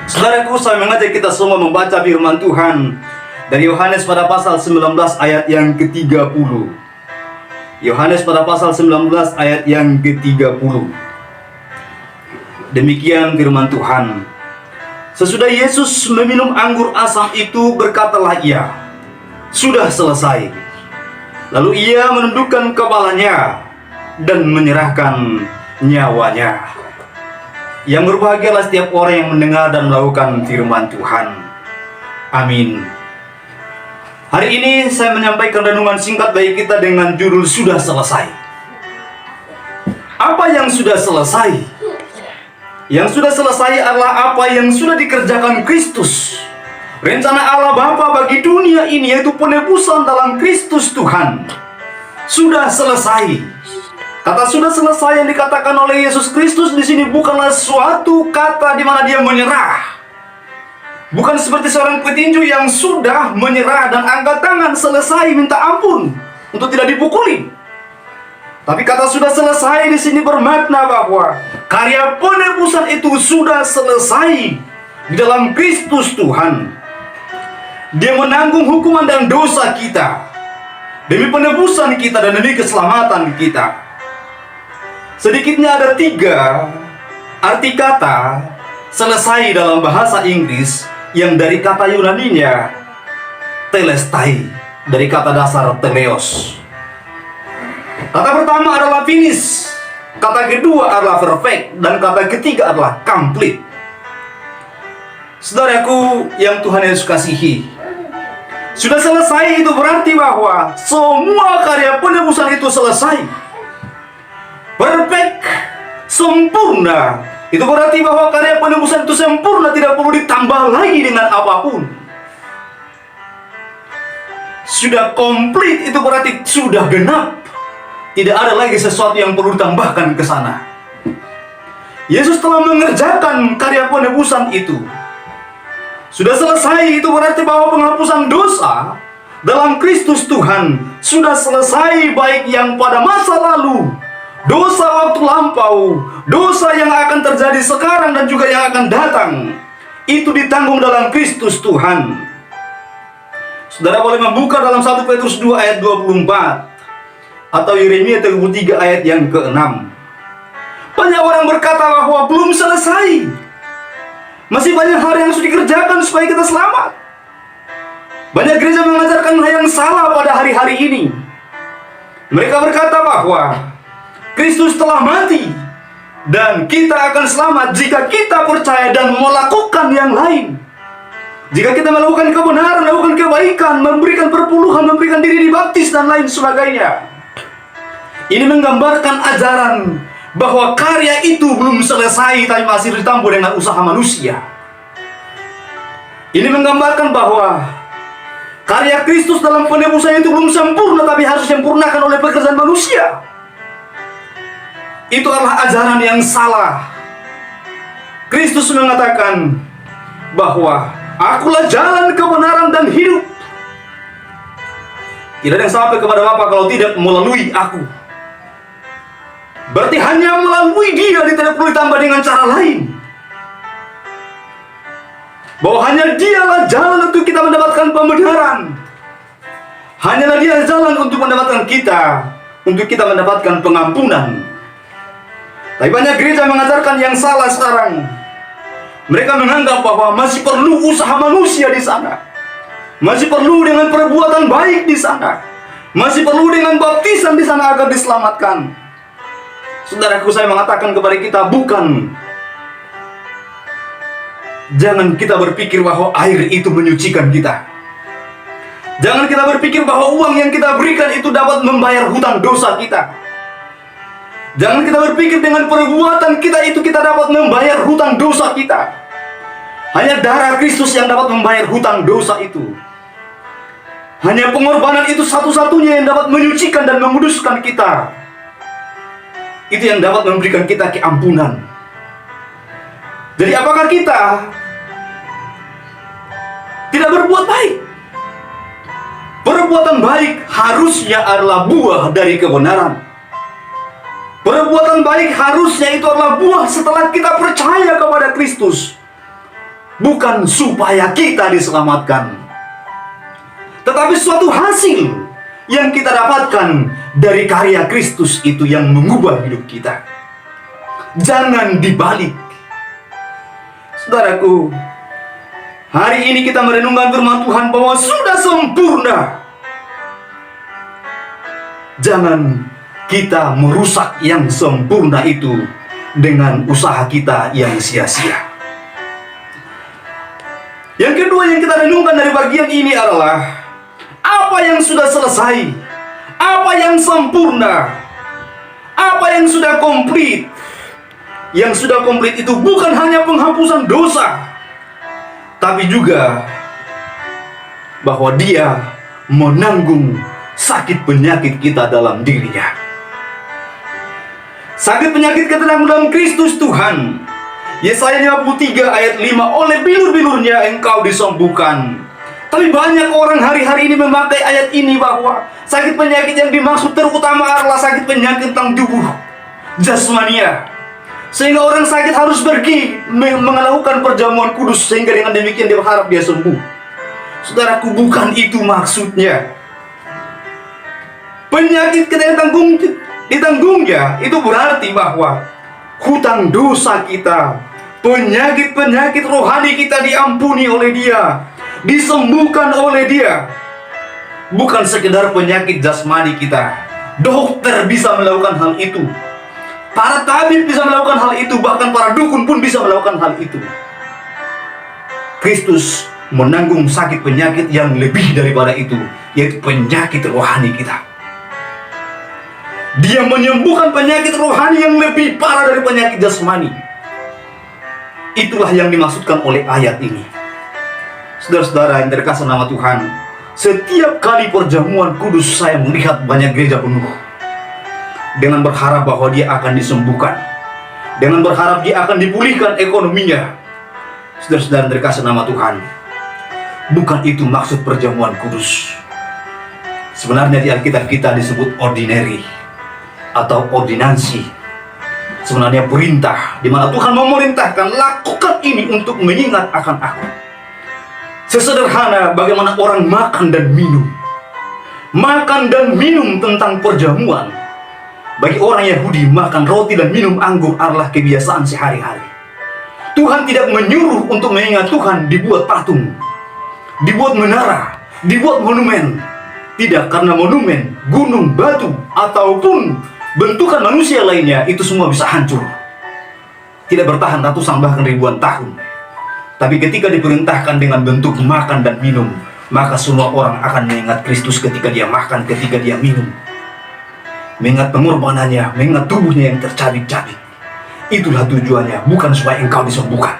Saudaraku, saya mengajak kita semua membaca firman Tuhan dari Yohanes pada pasal 19 ayat yang ke-30. Yohanes pada pasal 19 ayat yang ke-30. Demikian firman Tuhan. Sesudah Yesus meminum anggur asam itu, berkatalah ia, "Sudah selesai." Lalu ia menundukkan kepalanya dan menyerahkan nyawanya. Yang berbahagialah setiap orang yang mendengar dan melakukan firman Tuhan. Amin. Hari ini saya menyampaikan renungan singkat bagi kita dengan judul "Sudah Selesai". Apa yang sudah selesai? Yang sudah selesai adalah apa yang sudah dikerjakan Kristus. Rencana Allah Bapa bagi dunia ini, yaitu penebusan dalam Kristus Tuhan, sudah selesai. Kata "sudah selesai" yang dikatakan oleh Yesus Kristus di sini bukanlah suatu kata di mana dia menyerah. Bukan seperti seorang petinju yang sudah menyerah dan angkat tangan selesai minta ampun untuk tidak dipukuli. Tapi kata "sudah selesai" di sini bermakna bahwa karya penebusan itu sudah selesai di dalam Kristus Tuhan. Dia menanggung hukuman dan dosa kita demi penebusan kita dan demi keselamatan kita. Sedikitnya ada 3 arti kata selesai dalam bahasa Inggris yang dari kata Yunaninya telestai, dari kata dasar teleos. Kata pertama adalah finish, kata kedua adalah perfect, dan kata ketiga adalah complete. Saudaraku yang Tuhan Yesus kasihi, sudah selesai itu berarti bahwa semua karya penebusan itu selesai. Perfect, sempurna, itu berarti bahwa karya penebusan itu sempurna, tidak perlu ditambah lagi dengan apapun. Sudah komplit itu berarti sudah genap, tidak ada lagi sesuatu yang perlu ditambahkan ke sana. Yesus telah mengerjakan karya penebusan itu. Sudah selesai itu berarti bahwa penghapusan dosa dalam Kristus Tuhan sudah selesai, baik yang pada masa lalu, dosa waktu lampau, dosa yang akan terjadi sekarang dan juga yang akan datang, itu ditanggung dalam Kristus Tuhan. Saudara boleh membuka dalam 1 Petrus 2 ayat 24 atau Yeremia 33 ayat yang ke-6. Banyak orang berkata bahwa belum selesai, masih banyak hal yang harus dikerjakan supaya kita selamat. Banyak gereja mengajarkan hal yang salah pada hari-hari ini. Mereka berkata bahwa Kristus telah mati dan kita akan selamat jika kita percaya dan melakukan yang lain. Jika kita melakukan kebenaran, melakukan kebaikan, memberikan perpuluhan, memberikan diri dibaptis dan lain sebagainya. Ini menggambarkan ajaran bahwa karya itu belum selesai tapi masih ditambah dengan usaha manusia. Ini menggambarkan bahwa karya Kristus dalam penebusan itu belum sempurna tapi harus disempurnakan oleh pekerjaan manusia. Itu adalah ajaran yang salah. Kristus mengatakan bahwa "Akulah jalan, kebenaran, dan hidup. Tidak ada yang sampai kepada Bapa kalau tidak melalui Aku." Berarti hanya melalui Dia, tidak perlu ditambah dengan cara lain. Bahwa hanya Dialah jalan untuk kita mendapatkan pembenaran. Hanyalah Dia jalan untuk mendapatkan kita, untuk kita mendapatkan pengampunan. Tapi banyak gereja mengajarkan yang salah sekarang. Mereka menganggap bahwa masih perlu usaha manusia di sana, masih perlu dengan perbuatan baik di sana, masih perlu dengan baptisan di sana agar diselamatkan. Saudaraku, saya mengatakan kepada kita, bukan. Jangan kita berpikir bahwa air itu menyucikan kita. Jangan kita berpikir bahwa uang yang kita berikan itu dapat membayar hutang dosa kita. Jangan kita berpikir dengan perbuatan kita itu kita dapat membayar hutang dosa kita. Hanya darah Kristus yang dapat membayar hutang dosa itu. Hanya pengorbanan itu satu-satunya yang dapat menyucikan dan menguduskan kita. Itu yang dapat memberikan kita keampunan. Jadi apakah kita tidak berbuat baik? Perbuatan baik harusnya adalah buah dari kebenaran. Perbuatan baik harusnya itu adalah buah setelah kita percaya kepada Kristus. bukan supaya kita diselamatkan, tetapi suatu hasil yang kita dapatkan dari karya Kristus itu yang mengubah hidup kita. Jangan dibalik. Saudaraku, hari ini kita merenungkan firman Tuhan bahwa sudah sempurna. Jangan kita merusak yang sempurna itu dengan usaha kita yang sia-sia. Yang kedua yang kita renungkan dari bagian ini adalah apa yang sudah selesai, apa yang sempurna, apa yang sudah komplit. Yang sudah komplit itu bukan hanya penghapusan dosa, tapi juga bahwa Dia menanggung sakit penyakit kita dalam dirinya. Sakit penyakit kita dalam Kristus Tuhan. Yesaya 53 ayat 5, oleh bilur-bilurnya engkau disembuhkan. Tapi banyak orang hari-hari ini memakai ayat ini bahwa sakit penyakit yang dimaksud terutama adalah sakit penyakit tentang tubuh jasmania, sehingga orang sakit harus pergi melakukan perjamuan kudus, sehingga dengan demikian dia berharap dia sembuh. Saudaraku, bukan itu maksudnya. Penyakit kita yang ditanggungnya itu berarti bahwa hutang dosa kita, penyakit-penyakit rohani kita diampuni oleh Dia, disembuhkan oleh Dia. Bukan sekedar penyakit jasmani kita. Dokter bisa melakukan hal itu, para tabib bisa melakukan hal itu, bahkan para dukun pun bisa melakukan hal itu. Kristus menanggung sakit penyakit yang lebih daripada itu, yaitu penyakit rohani kita. Dia menyembuhkan penyakit rohani yang lebih parah dari penyakit jasmani. Itulah yang dimaksudkan oleh ayat ini. Saudara-saudara yang terkasih nama Tuhan, setiap kali perjamuan kudus saya melihat banyak gereja penuh, dengan berharap bahwa dia akan disembuhkan, dengan berharap dia akan dipulihkan ekonominya. Saudara-saudara yang terkasih nama Tuhan, bukan itu maksud perjamuan kudus. Sebenarnya di Alkitab kita disebut ordinary atau ordinansi. Sebenarnya perintah di mana Tuhan memerintahkan, lakukan ini untuk mengingat akan aku. Sesederhana bagaimana orang makan dan minum. Makan dan minum tentang perjamuan. Bagi orang Yahudi, makan roti dan minum anggur adalah kebiasaan sehari-hari. Tuhan tidak menyuruh untuk mengingat Tuhan dibuat patung, dibuat menara, dibuat monumen. Tidak, karena monumen, gunung, batu, ataupun bentukan manusia lainnya itu semua bisa hancur, tidak bertahan ratusan bahkan ribuan tahun. Tapi ketika diperintahkan dengan bentuk makan dan minum, maka semua orang akan mengingat Kristus ketika dia makan, ketika dia minum, mengingat pengorbanannya, mengingat tubuhnya yang tercabik-cabik. Itulah tujuannya, bukan supaya engkau disembuhkan,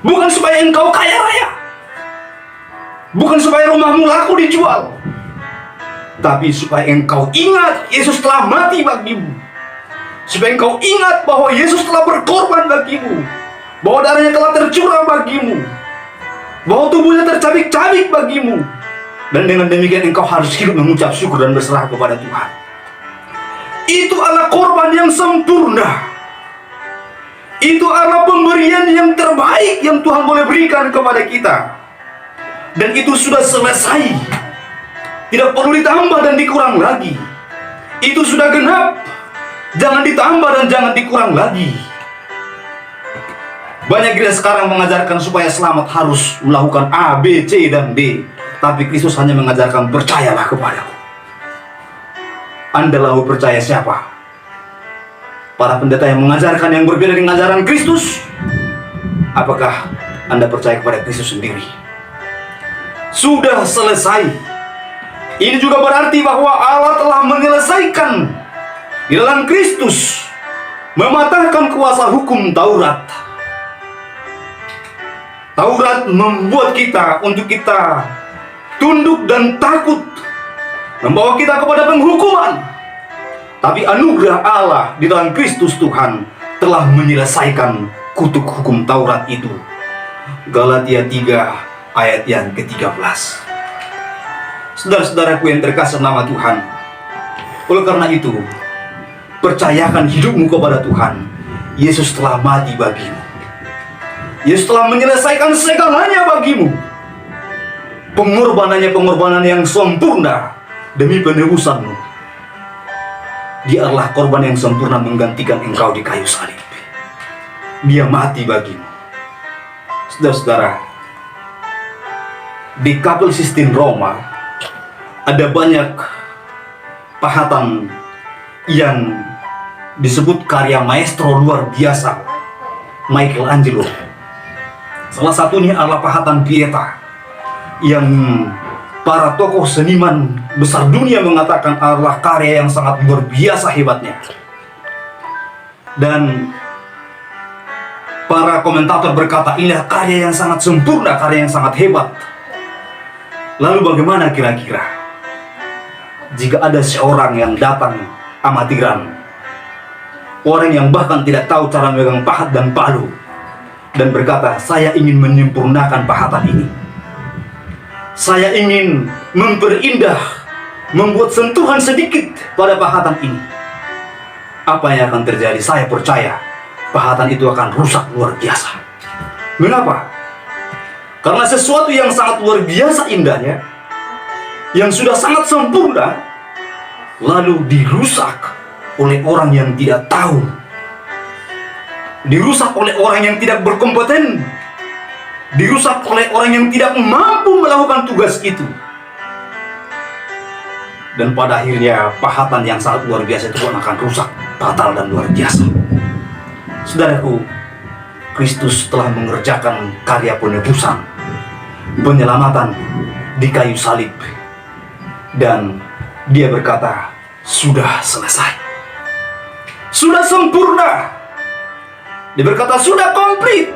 bukan supaya engkau kaya raya, bukan supaya rumahmu laku dijual, tapi supaya engkau ingat Yesus telah mati bagimu, supaya engkau ingat bahwa Yesus telah berkorban bagimu, bahwa darahnya telah tercurah bagimu, bahwa tubuhnya tercabik-cabik bagimu. Dan dengan demikian engkau harus hidup mengucap syukur dan berserah kepada Tuhan. Itu adalah korban yang sempurna. Itu adalah pemberian yang terbaik yang Tuhan boleh berikan kepada kita. Dan itu sudah selesai, tidak perlu ditambah dan dikurang lagi. Itu sudah genap, jangan ditambah dan jangan dikurang lagi. Banyak gereja sekarang mengajarkan supaya selamat harus melakukan A, B, C, dan D. Tapi Kristus hanya mengajarkan percayalah kepadaku. Anda lalu percaya siapa? Para pendeta yang mengajarkan yang berbeda dengan ajaran Kristus? Apakah Anda percaya kepada Kristus sendiri? Sudah selesai. Ini juga berarti bahwa Allah telah menyelesaikan di dalam Kristus, mematahkan kuasa hukum Taurat. Taurat membuat kita untuk kita tunduk dan takut, membawa kita kepada penghukuman. Tapi anugerah Allah di dalam Kristus Tuhan telah menyelesaikan kutuk hukum Taurat itu. Galatia 3 ayat yang ke-13. Saudara-saudaraku yang terkasih nama Tuhan, oleh karena itu, percayakan hidupmu kepada Tuhan. Yesus telah mati bagimu. Yesus telah menyelesaikan segalanya bagimu. Pengorbanan yang sempurna demi penebusanmu. Dia adalah korban yang sempurna menggantikan engkau di kayu salib. Dia mati bagimu. Saudara-saudara, di Kapel Sistine Roma ada banyak pahatan yang disebut karya maestro luar biasa Michelangelo. Salah satunya adalah pahatan Pieta yang para tokoh seniman besar dunia mengatakan adalah karya yang sangat luar biasa hebatnya. Dan para komentator berkata inilah karya yang sangat sempurna, karya yang sangat hebat. Lalu bagaimana kira-kira jika ada seorang yang datang amatiran, orang yang bahkan tidak tahu cara memegang pahat dan palu, dan berkata, saya ingin menyempurnakan pahatan ini, saya ingin memperindah, membuat sentuhan sedikit pada pahatan ini. Apa yang akan terjadi? Saya percaya pahatan itu akan rusak luar biasa. Mengapa? Karena sesuatu yang sangat luar biasa indahnya, yang sudah sangat sempurna, lalu dirusak oleh orang yang tidak tahu, dirusak oleh orang yang tidak berkompeten, dirusak oleh orang yang tidak mampu melakukan tugas itu. Dan pada akhirnya pahatan yang sangat luar biasa itu akan rusak, fatal dan luar biasa. Saudaraku, Kristus telah mengerjakan karya penebusan, penyelamatan di kayu salib, dan dia berkata, sudah selesai, sudah sempurna. Dia berkata sudah komplit.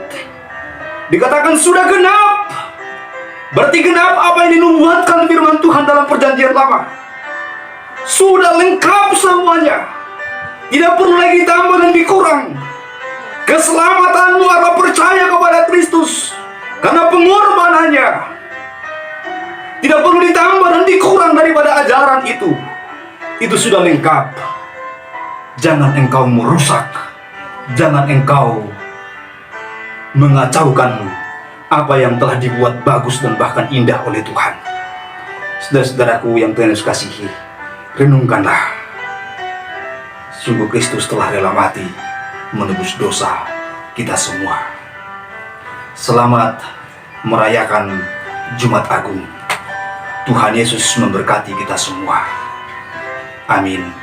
Dikatakan sudah genap. Berarti genap apa yang dinubuatkan firman Tuhan dalam perjanjian lama. Sudah lengkap semuanya. Tidak perlu lagi ditambah dan dikurang. Keselamatanmu adalah percaya kepada Kristus karena pengorbanannya. Tidak perlu ditambah dan dikurang daripada ajaran itu. Itu sudah lengkap. Jangan engkau merusak, jangan engkau mengacaukan apa yang telah dibuat bagus dan bahkan indah oleh Tuhan. Saudara-saudaraku yang Tuhan Yesus kasihi, renungkanlah. Sungguh Kristus telah rela mati menebus dosa kita semua. Selamat merayakan Jumat Agung. Tuhan Yesus memberkati kita semua. Amin.